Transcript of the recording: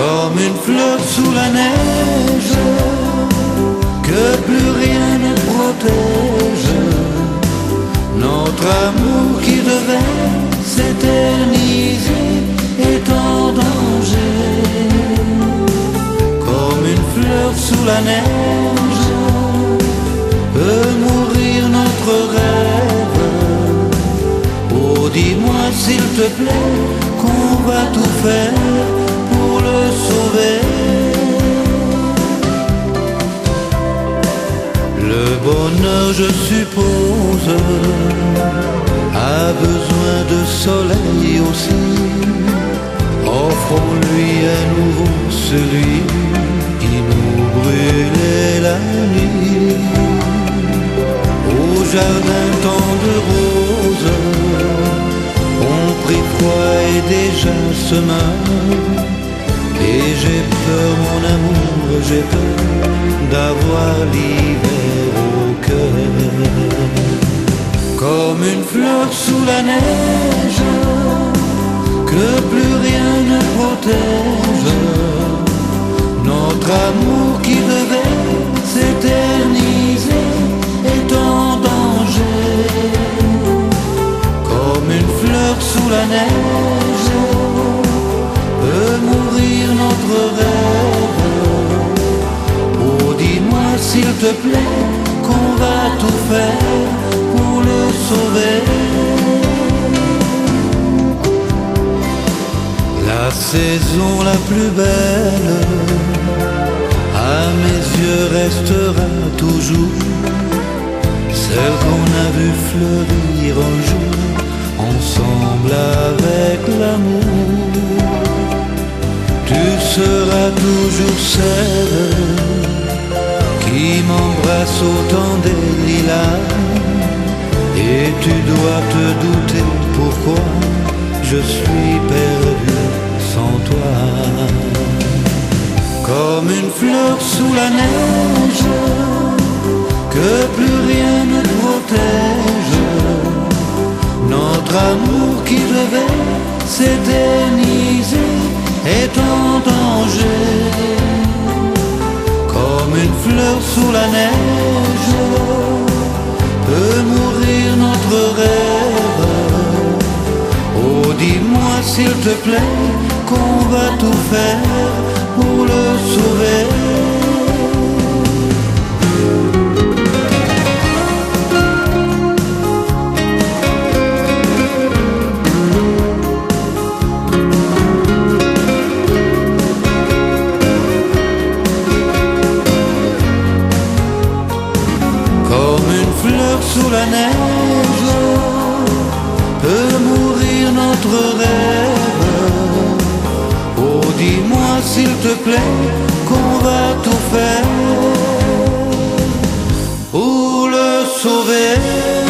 comme une fleur sous la neige, que plus rien ne protège. Notre amour qui devait s'éterniser est en danger, comme une fleur sous la neige, peut mourir notre rêve. Oh, dis-moi s'il te plaît qu'on va tout faire pour le sauver. Le bonheur, je suppose, a besoin de soleil aussi. Offrons-lui à nouveau celui qui nous brûlait la nuit. Au jardin tant de roses, on prit froid et déjà se meurt. Et j'ai peur, mon amour, j'ai peur d'avoir l'hiver au cœur. Comme une fleur sous la neige, que plus rien ne protège. Notre amour qui devait s'éterniser est en danger, comme une fleur sous la neige, peut mourir notre rêve. Oh, dis-moi s'il te plaît qu'on va tout faire pour le sauver. La saison la plus belle à mes yeux restera toujours celle qu'on a vue fleurir un jour ensemble avec l'amour. Tu seras toujours celle qui m'embrasse au temps des lilas. Et tu dois te douter pourquoi je suis perdu sans toi. Comme une fleur sous la neige, que plus rien ne protège. Notre amour qui devait s'éterniser est en danger, comme une fleur sous la neige, peut mourir notre rêve. Oh, dis-moi s'il te plaît qu'on va tout faire pour le sauver. Sous la neige, peut mourir notre rêve. Oh, dis-moi s'il te plaît qu'on va tout faire pour le sauver.